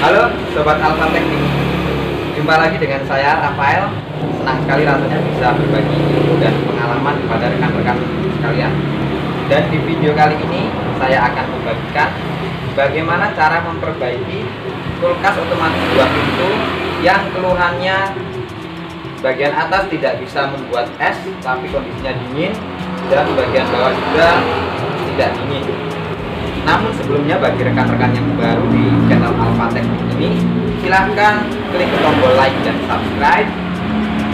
Halo Sobat Alfa Teknik, jumpa lagi dengan saya Rafael. Senang sekali rasanya bisa berbagi ilmu dan pengalaman kepada rekan-rekan sekalian. Dan di video kali ini saya akan membagikan bagaimana cara memperbaiki kulkas otomatis 2 pintu yang keluhannya bagian atas tidak bisa membuat es tapi kondisinya dingin, dan bagian bawah juga tidak dingin. Namun sebelumnya, bagi rekan-rekan yang baru di channel Alfa Teknik ini, silahkan klik tombol like dan subscribe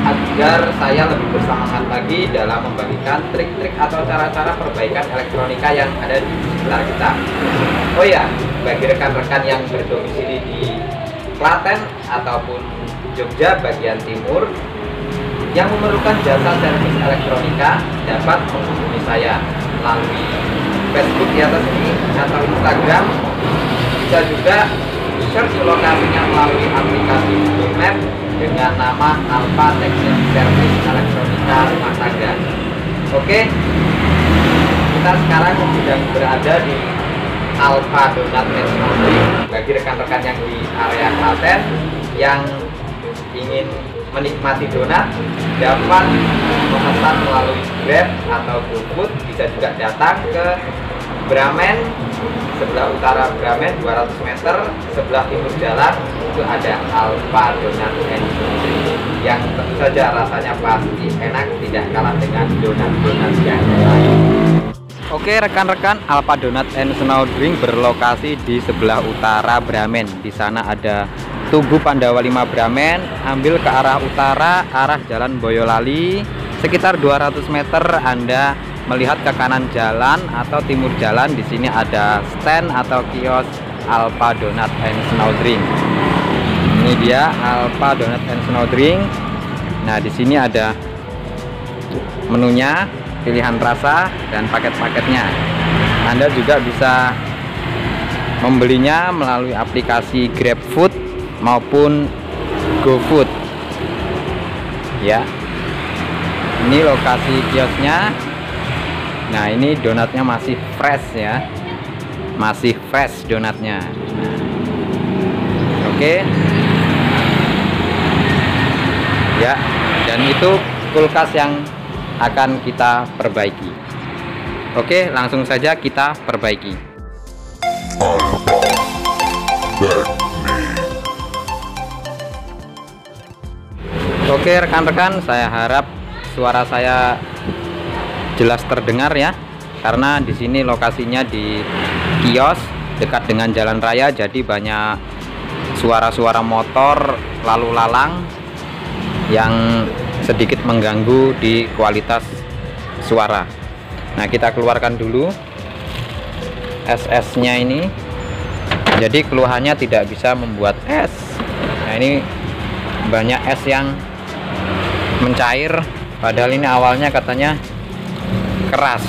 agar saya lebih bersemangat lagi dalam membagikan trik-trik atau cara-cara perbaikan elektronika yang ada di sekitar kita. Oh ya, bagi rekan-rekan yang berdomisili di Klaten ataupun Jogja bagian timur yang memerlukan jasa servis elektronika, dapat menghubungi saya melalui Facebook di atas ini atau Instagram. Bisa juga search lokasinya melalui aplikasi Google Map dengan nama Alfa Teknik Servis Elektronika Rumah Tangga. Oke, kita sekarang sedang berada di Alfa Donat National Drink. Bagi rekan-rekan yang di area Klaten yang ingin menikmati donat, dapat memesan melalui Grab atau GoFood. Bisa juga datang ke Bramen, sebelah utara Bramen 200 meter, sebelah timur jalan itu ada Alfa Donat yang tentu saja rasanya pasti enak, tidak kalah dengan donat-donat yang lain. Oke rekan-rekan, Alfa Donat and Snow Drink berlokasi di sebelah utara Bramen. Di sana ada Tugu Pandawa 5 Bramen, ambil ke arah utara, arah Jalan Boyolali, sekitar 200 meter Anda melihat ke kanan jalan atau timur jalan. Di sini ada stand atau kios Alfa Donat and Snow Drink. Ini dia Alfa Donat and Snow Drink. Nah, di sini ada menunya, pilihan rasa dan paket-paketnya. Anda juga bisa membelinya melalui aplikasi GrabFood maupun GoFood. Ya. Ini lokasi kiosnya. Nah, ini donatnya masih fresh ya. Masih fresh donatnya. Nah. Oke. Ya, dan itu kulkas yang akan kita perbaiki. Oke, langsung saja kita perbaiki. Oke rekan-rekan, saya harap suara saya jelas terdengar ya, karena di sini lokasinya di kios dekat dengan jalan raya, jadi banyak suara-suara motor lalu lalang yang sedikit mengganggu di kualitas suara. Nah, kita keluarkan dulu SS-nya ini. Jadi keluhannya tidak bisa membuat es. Nah, ini banyak es yang mencair, padahal ini awalnya katanya keras.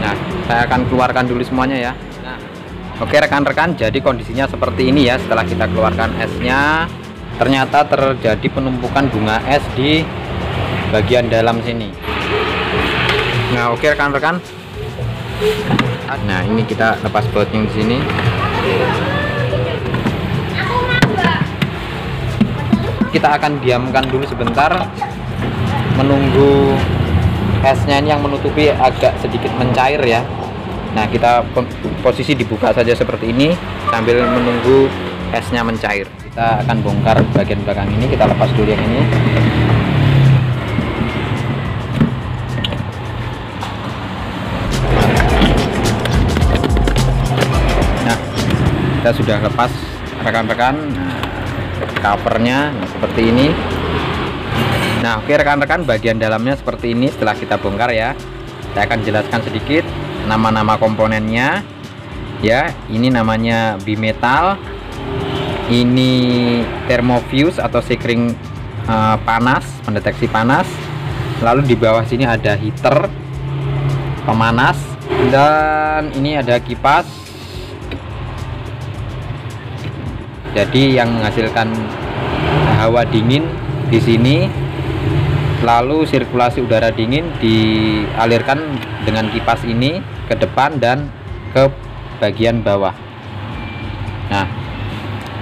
Nah, saya akan keluarkan dulu semuanya ya. Nah, oke rekan-rekan, jadi kondisinya seperti ini ya. Setelah kita keluarkan esnya, ternyata terjadi penumpukan bunga es di bagian dalam sini. Nah, oke rekan-rekan. Nah, ini kita lepas bautnya di sini. Kita akan diamkan dulu sebentar, menunggu esnya ini yang menutupi agak sedikit mencair ya. Nah, kita posisi dibuka saja seperti ini sambil menunggu esnya mencair. Kita akan bongkar bagian belakang ini, kita lepas dulu yang ini. Nah, kita sudah lepas rekan-rekan. Nah, covernya seperti ini. Nah, oke rekan-rekan, bagian dalamnya seperti ini. Setelah kita bongkar ya, saya akan jelaskan sedikit nama-nama komponennya ya. Ini namanya bimetal, ini thermofuse atau sekring panas, pendeteksi panas. Lalu di bawah sini ada heater pemanas, dan ini ada kipas, jadi yang menghasilkan hawa dingin di sini. Lalu sirkulasi udara dingin dialirkan dengan kipas ini ke depan dan ke bagian bawah. Nah,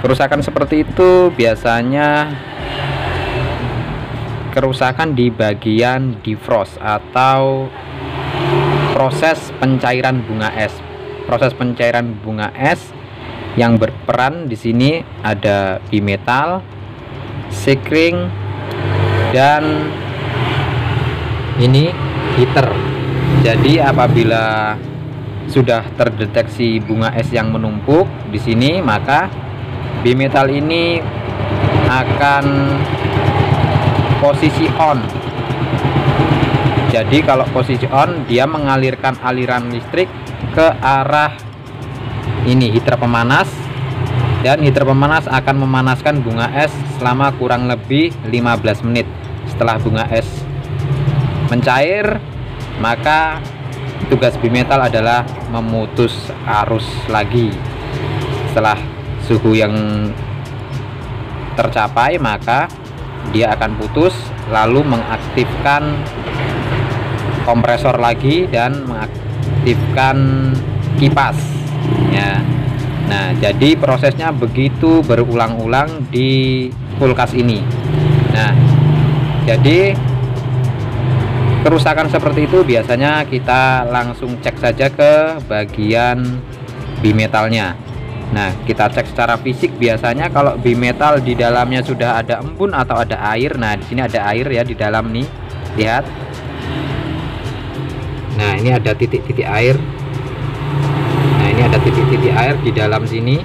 Kerusakan seperti itu biasanya kerusakan di bagian defrost atau proses pencairan bunga es. Proses pencairan bunga es yang berperan di sini ada bimetal, sekring, dan ini heater. Jadi apabila sudah terdeteksi bunga es yang menumpuk di sini, maka bimetal ini akan posisi on. Jadi kalau posisi on, dia mengalirkan aliran listrik ke arah ini heater pemanas, dan heater pemanas akan memanaskan bunga es selama kurang lebih 15 menit. Setelah bunga es mencair, maka tugas bimetal adalah memutus arus lagi. Setelah suhu yang tercapai, maka dia akan putus, lalu mengaktifkan kompresor lagi dan mengaktifkan kipas ya. Nah, jadi prosesnya begitu berulang-ulang di kulkas ini. Nah, jadi kerusakan seperti itu biasanya kita langsung cek saja ke bagian bimetalnya. Nah, kita cek secara fisik. Biasanya kalau bimetal di dalamnya sudah ada embun atau ada air. Nah, di sini ada air ya di dalam nih. Lihat. Nah, ini ada titik-titik air. Nah, ini ada titik-titik air di dalam sini.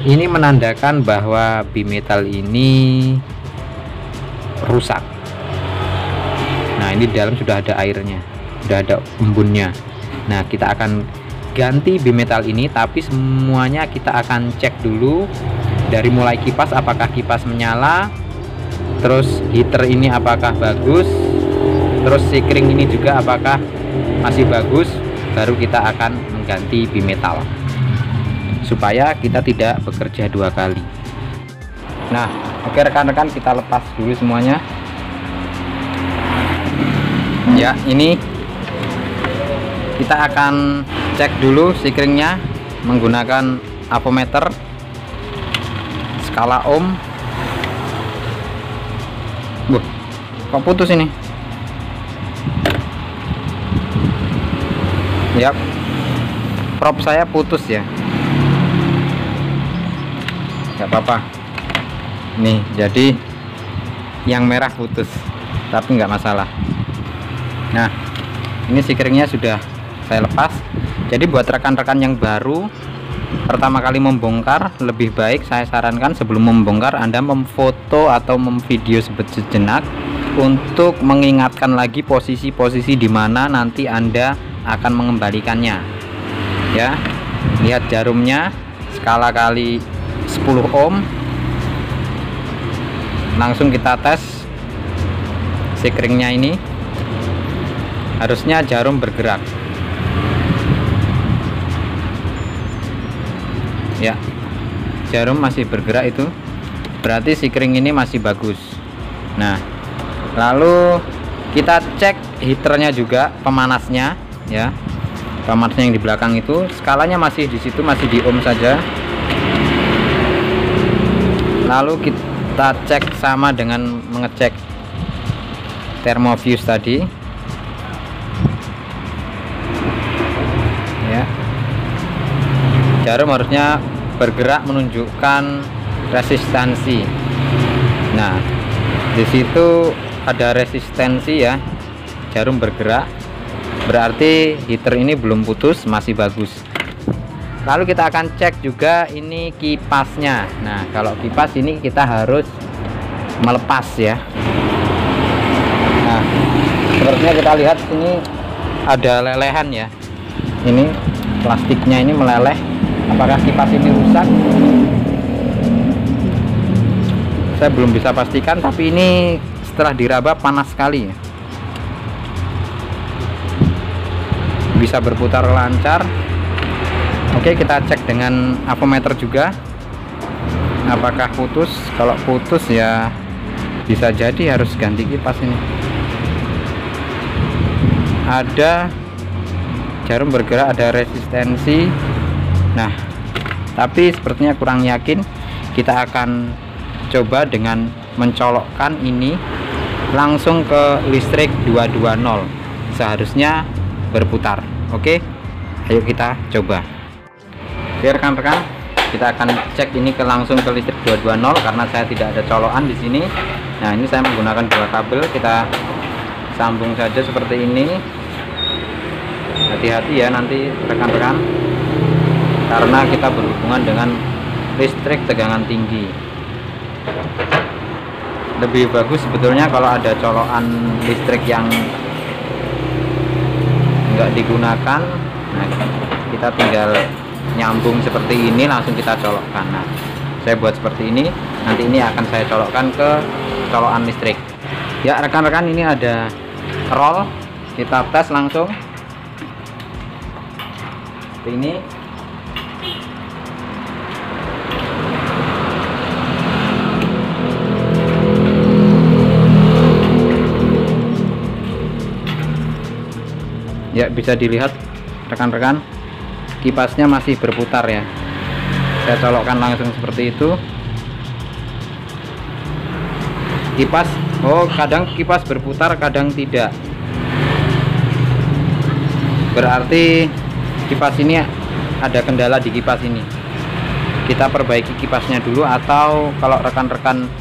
Ini menandakan bahwa bimetal ini rusak. Nah, ini di dalam sudah ada airnya, sudah ada embunnya. Nah, kita akan ganti bimetal ini, tapi semuanya kita akan cek dulu dari mulai kipas, apakah kipas menyala, terus heater ini apakah bagus, terus sekring ini juga apakah masih bagus, baru kita akan mengganti bimetal supaya kita tidak bekerja dua kali. Nah, oke rekan-rekan, kita lepas dulu semuanya ya. Ini kita akan cek dulu sekringnya menggunakan avometer skala ohm. Kok putus ini? Ya, prop saya putus ya. Gak apa-apa. Nih, jadi yang merah putus, tapi nggak masalah. Nah, ini sekringnya sudah saya lepas. Jadi buat rekan-rekan yang baru pertama kali membongkar, lebih baik saya sarankan sebelum membongkar Anda memfoto atau memvideo sejenak untuk mengingatkan lagi posisi-posisi di mana nanti Anda akan mengembalikannya ya. Lihat jarumnya skala kali 10 ohm. Langsung kita tes sekringnya. Ini harusnya jarum bergerak ya, jarum masih bergerak, itu berarti sekring ini masih bagus. Nah, lalu kita cek heaternya juga, pemanasnya ya, pemanasnya yang di belakang itu skalanya masih di situ, masih di ohm saja. Lalu kita cek sama dengan mengecek thermofuse tadi ya. Jarum harusnya bergerak menunjukkan resistansi. Nah, di situ ada resistensi ya, jarum bergerak, berarti heater ini belum putus, masih bagus. Lalu kita akan cek juga ini kipasnya. Nah, kalau kipas ini kita harus melepas ya. Nah, sepertinya kita lihat ini ada lelehan ya, ini plastiknya ini meleleh. Apakah kipas ini rusak? Saya belum bisa pastikan, tapi ini setelah diraba panas sekali ya. Bisa berputar lancar. Oke, kita cek dengan avometer juga apakah putus. Kalau putus ya bisa jadi harus ganti kipas ini. Ada jarum bergerak, ada resistensi. Nah, tapi sepertinya kurang yakin. Kita akan coba dengan mencolokkan ini langsung ke listrik 220, seharusnya berputar. Oke, ayo kita coba. Oke rekan-rekan, kita akan cek ini langsung ke listrik 220 karena saya tidak ada colokan di sini. Nah, ini saya menggunakan 2 kabel, kita sambung saja seperti ini. Hati-hati ya nanti rekan-rekan, karena kita berhubungan dengan listrik tegangan tinggi. Lebih bagus sebetulnya kalau ada colokan listrik yang enggak digunakan. Nah, kita tinggal nyambung seperti ini, langsung kita colokkan. Nah, saya buat seperti ini, nanti ini akan saya colokkan ke colokan listrik. Ya rekan-rekan, ini ada roll, kita tes langsung seperti ini. Ya, bisa dilihat rekan-rekan, kipasnya masih berputar ya. Saya colokkan langsung seperti itu. Kipas, kadang kipas berputar, kadang tidak. Berarti kipas ini ada kendala di kipas ini. Kita perbaiki kipasnya dulu, atau kalau rekan-rekan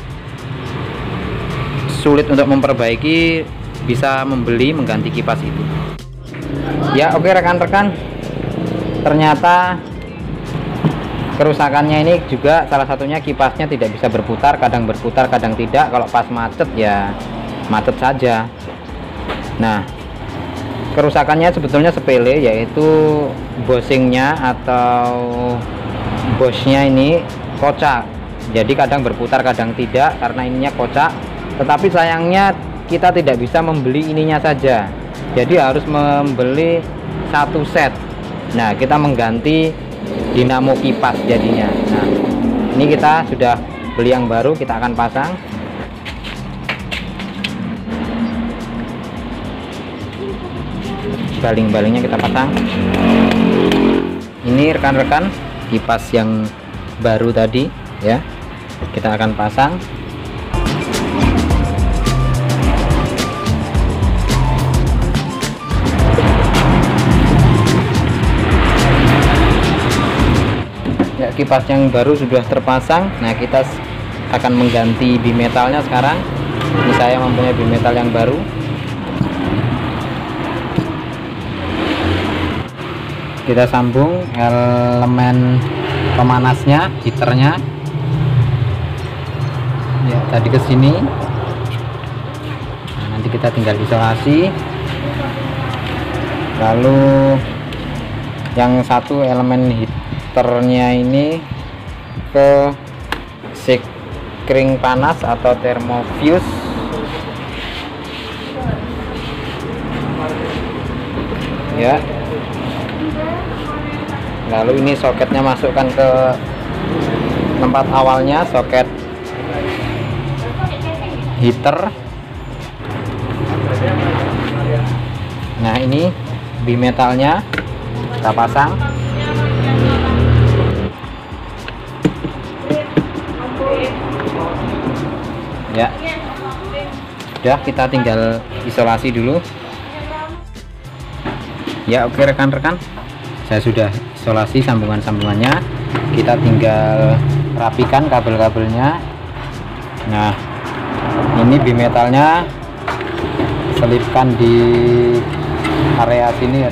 sulit untuk memperbaiki, bisa mengganti kipas itu. Ya oke rekan-rekan, ternyata kerusakannya ini juga salah satunya kipasnya tidak bisa berputar, kadang berputar kadang tidak. Kalau pas macet ya macet saja. Nah, kerusakannya sebetulnya sepele, yaitu bushingnya atau bosnya ini kocak. Jadi kadang berputar kadang tidak karena ininya kocak. Tetapi sayangnya kita tidak bisa membeli ininya saja, jadi harus membeli satu set. Nah, kita mengganti dinamo kipas jadinya. Nah, ini kita sudah beli yang baru, kita akan pasang. Baling-balingnya kita pasang. Ini rekan-rekan kipas yang baru tadi ya, kita akan pasang. Ya, kipas yang baru sudah terpasang. Nah, kita akan mengganti bimetalnya sekarang. Ini saya mempunyai bimetal yang baru. Kita sambung elemen pemanasnya, heaternya. Ya, tadi ke sini. Nah, nanti kita tinggal isolasi. Lalu yang satu elemen heaternya ini ke sekring panas atau thermofuse. Ya. Lalu ini soketnya masukkan ke tempat awalnya, soket heater. Nah, ini bimetalnya kita pasang. Ya, sudah, kita tinggal isolasi dulu. Ya oke rekan-rekan, saya sudah isolasi sambungan-sambungannya. Kita tinggal rapikan kabel-kabelnya. Nah, ini bimetalnya selipkan di area sini ya.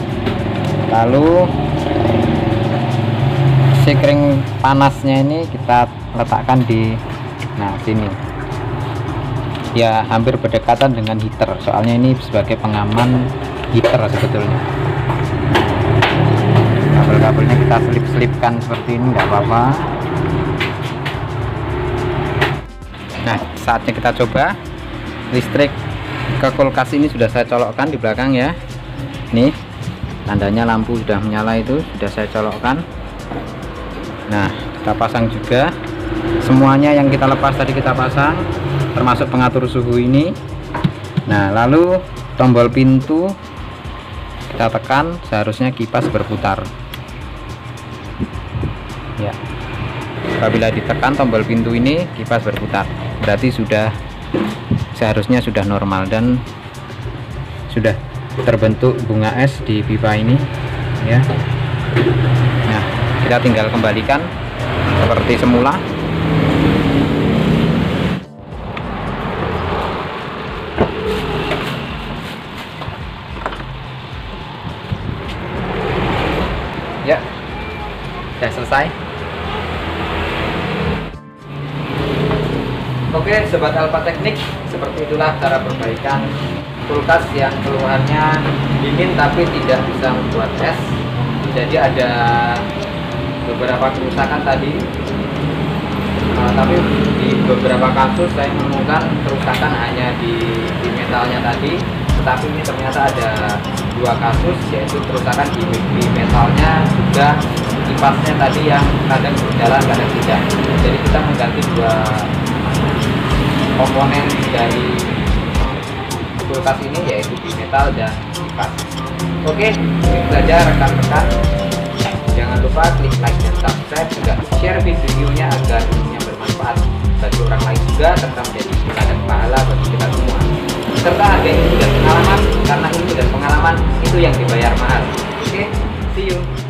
Lalu sekring panasnya ini kita letakkan di sini ya, hampir berdekatan dengan heater, soalnya ini sebagai pengaman heater sebetulnya. Kabel-kabelnya kita selip-selipkan seperti ini, nggak apa-apa. Nah, saatnya kita coba. Listrik ke kulkas ini sudah saya colokkan di belakang ya. Nih tandanya lampu sudah menyala, itu sudah saya colokkan. Nah, kita pasang juga semuanya yang kita lepas tadi, kita pasang termasuk pengatur suhu ini. Nah, lalu tombol pintu kita tekan, seharusnya kipas berputar ya. Apabila ditekan tombol pintu ini, kipas berputar, berarti seharusnya sudah normal dan sudah terbentuk bunga es di pipa ini ya. Nah, kita tinggal kembalikan seperti semula. Ya, sudah selesai. Oke Sobat Alfa Teknik, seperti itulah cara perbaikan kulkas yang keluhannya dingin tapi tidak bisa membuat es. Jadi ada beberapa kerusakan tadi, tapi di beberapa kasus saya menemukan kerusakan hanya di metalnya tadi, tetapi ini ternyata ada 2 kasus, yaitu kerusakan di metalnya, juga kipasnya tadi yang kadang berjalan kadang tidak. Jadi kita mengganti 2 komponen dari kulkas ini, yaitu di metal dan kipas. Oke, itu saja rekan-rekan. Jangan lupa klik like dan subscribe, juga share videonya agar videonya bermanfaat bagi orang lain juga, serta menjadi ladang pahala bagi kita semua. Serta ada ilmu dan pengalaman, karena ilmu dan pengalaman itu yang dibayar mahal. Oke, see you.